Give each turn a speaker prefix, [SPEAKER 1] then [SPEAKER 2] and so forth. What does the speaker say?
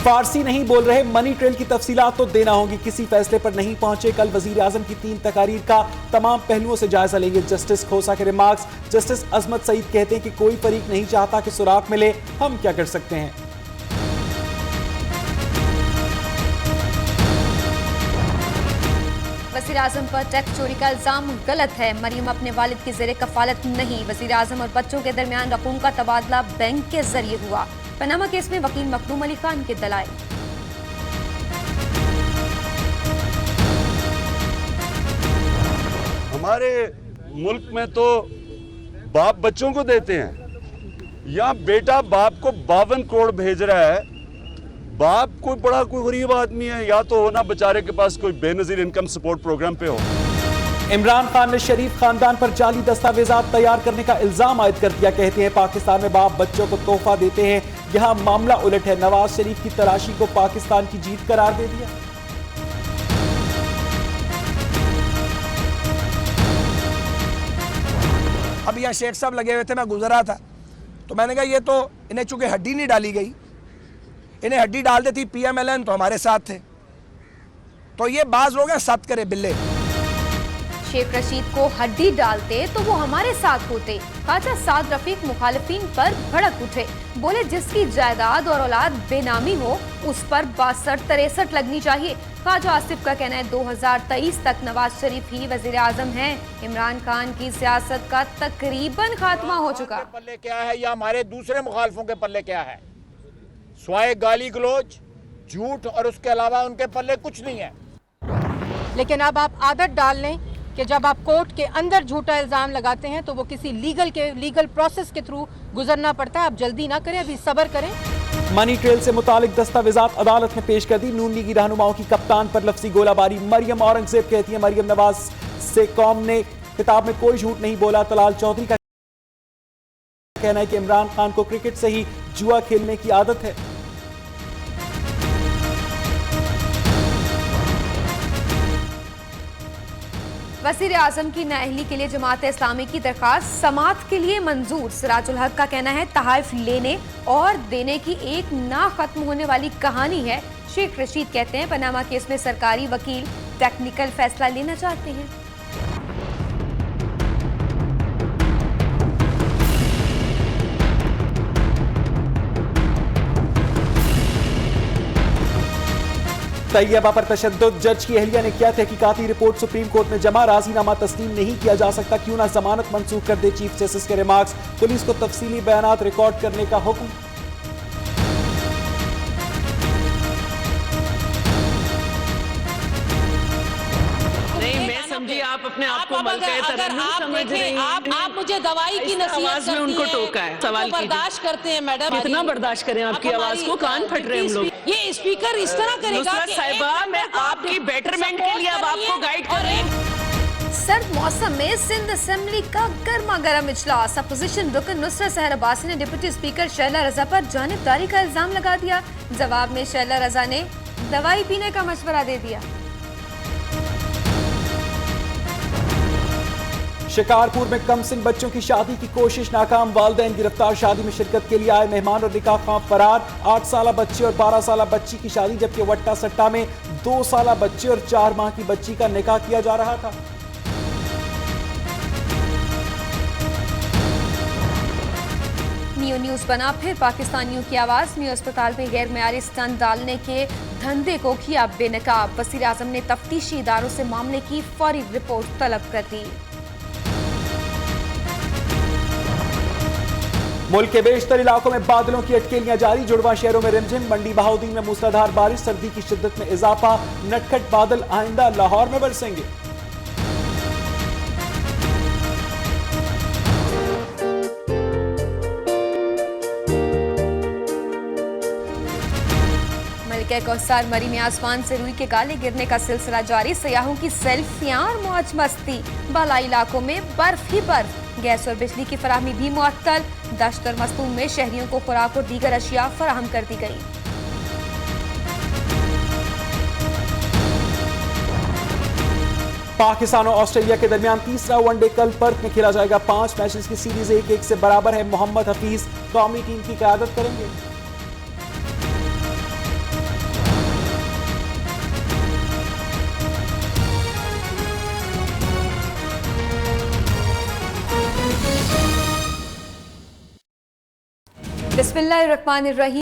[SPEAKER 1] फारसी नहीं बोल रहे, मनी ट्रेल की तफसीलात तो देना होगी। किसी फैसले पर नहीं पहुंचे, कल वजीर आजम की 3 तकारीर का तमाम पहलुओं से जायजा लेंगे। जस्टिस खोसा के रिमार्क्स। जस्टिस अजमत सईद कहते हैं कि कोई फरीक नहीं चाहता कि सुराग मिले, हम क्या कर सकते हैं।
[SPEAKER 2] वज़ीर आज़म पर टैक्स चोरी का इल्जाम गलत है। मरियम अपने वालिद की ज़ेरे कफालत नहीं। वज़ीर आज़म और बच्चों के दरमियान रकूम का तबादला बैंक के जरिए हुआ। पनामा केस में वकील मखदूम अली खान के दलाइल।
[SPEAKER 3] हमारे मुल्क में तो बाप बच्चों को देते हैं, या बेटा बाप को 52 करोड़ भेज रहा है। बाप कोई बड़ा कोई गरीब आदमी है, या तो होना बेचारे के पास कोई बेनजीर इनकम सपोर्ट प्रोग्राम पे हो।
[SPEAKER 1] इमरान खान ने शरीफ खानदान पर जाली दस्तावेजात तैयार करने का इल्जाम आयद कर दिया। कहते हैं पाकिस्तान में बाप बच्चों को तोहफा देते हैं, यहां मामला उलट है। नवाज शरीफ की तलाशी को पाकिस्तान की जीत करार दे दिया।
[SPEAKER 4] अब यहाँ शेख साहब लगे हुए थे, मैं गुजरा था तो मैंने कहा ये तो इन्हें चूंकि हड्डी नहीं डाली गई, इन्हें हड्डी डाल देती PMLN तो हमारे साथ थे, तो ये बाज लोग हैं सत करे बिल्ले।
[SPEAKER 2] शेख रशीद को हड्डी डालते तो वो हमारे साथ होते। ख्वाजा साद रफीक मुखालिफिन पर भड़क उठे, बोले जिसकी जायदाद और औलाद बेनामी हो उस पर 62-63 लगनी चाहिए। ख्वाजा आसिफ का कहना है 2023 तक नवाज शरीफ ही वजीर आजम हैं। इमरान खान की सियासत का तकरीबन खात्मा हो चुका।
[SPEAKER 5] पल्ले क्या है या हमारे दूसरे मुखालिफों के पल्ले क्या है? स्वाय गाली गलोच, झूठ और उसके अलावा उनके पल्ले कुछ नहीं है।
[SPEAKER 6] लेकिन अब आप आदत डाल लें कि जब आप कोर्ट के अंदर झूठा इल्जाम लगाते हैं तो वो किसी लीगल प्रोसेस के थ्रू गुजरना पड़ता है। आप जल्दी ना करें, अभी सब्र करें।
[SPEAKER 1] मनी ट्रेल से मुतालिक दस्तावेजात अदालत में पेश कर दी। नून लीगी रहनुमाओं की कप्तान पर लफ्जी गोलाबारी। मरियम औरंगजेब कहती है मरियम नवाज से कौम ने किताब में कोई झूठ नहीं बोला। तलाल चौधरी का कहना है कि इमरान खान को क्रिकेट से ही जुआ खेलने की आदत है।
[SPEAKER 2] वज़ीर आज़म की नाअहली के लिए जमात इस्लामी की दरखास्त समात के लिए मंजूर। सिराजुल हक का कहना है तहाइफ लेने और देने की एक ना खत्म होने वाली कहानी है। शेख रशीद कहते हैं पनामा केस में सरकारी वकील टेक्निकल फैसला लेना चाहते हैं।
[SPEAKER 1] तैयबा पर तशद्दुद। जज की अहलिया ने किया तहकीकाती रिपोर्ट सुप्रीम कोर्ट में जमा। राजीनामा तस्लीम नहीं किया जा सकता, क्यों ना जमानत मंसूख कर दे। चीफ जस्टिस के रिमार्क्स। पुलिस को तफसीली बयानात रिकॉर्ड करने का हुक्म।
[SPEAKER 7] आप अपने आप को समझ रहे हैं।
[SPEAKER 6] आप मुझे दवाई की नसीहत
[SPEAKER 7] में उनको टोका है, सवाल
[SPEAKER 6] बर्दाश्त करते हैं मैडम।
[SPEAKER 7] कितना बर्दाश्त करें आपकी आवाज को? कान फट रहे हैं हम लोग।
[SPEAKER 6] ये स्पीकर इस तरह करेगा
[SPEAKER 7] नुसरत साहिबा, मैं आपकी बेटरमेंट के लिए अब आपको गाइड कर रही हूं।
[SPEAKER 2] सर्द मौसम में सिंध असेंबली का गर्मा गर्म इजलास। अपोजिशन रुकन नुसरत सहर अब्बासी ने डिप्टी स्पीकर शैला रजा पर जानिबदारी का इल्जाम लगा दिया। जवाब में शैला रजा ने दवाई पीने का मशवरा दे दिया।
[SPEAKER 1] शिकारपुर में कम सिन बच्चों की शादी की कोशिश नाकाम। वालिदैन गिरफ्तार। शादी में शिरकत के लिए आए मेहमान और निकाह ख्वाह फरार। 8 साला बच्चे और 12 साला बच्ची की शादी, जबकि वट्टा सट्टा में 2 साला बच्चे और 4 माह की बच्ची का निकाह किया जा रहा था।
[SPEAKER 2] मियो न्यूज बना फिर पाकिस्तानियों की आवाज। मियो अस्पताल में गैर मेयारी स्टंट डालने के धंधे को किया बेनकाब। वज़ीर आज़म ने तफ्तीशी इदारों से मामले की फौरी रिपोर्ट तलब कर दी।
[SPEAKER 1] मुल्क के बेशतर इलाकों में बादलों की अटकेलियां जारी। जुड़वा शहरों में रिमझिम। मंडी बहाउद्दीन में मूसलाधार बारिश। सर्दी की शिद्दत में इजाफा। नटखट बादल आइंदा लाहौर में बरसेंगे।
[SPEAKER 2] मलिका कौसार मरी में आसमान से रुई के गाले गिरने का सिलसिला जारी। सयाहों की सेल्फियां और मौज मस्ती। बालाई इलाकों में बर्फ ही बर्फ। गैस और बिजली की फराहमी भी मुअत्तल। दश्त और मस्तूम में शहरियों को खुराक और दीगर अशिया फराहम कर दी गई।
[SPEAKER 1] पाकिस्तान और ऑस्ट्रेलिया के दरमियान तीसरा वनडे कल पर्थ में खेला जाएगा। 5 मैचेस की सीरीज 1-1 से बराबर है। मोहम्मद हफीज कौमी टीम की क़यादत करेंगे।
[SPEAKER 2] बिस्मिल्लाहिर्रहमानिर्रहीम।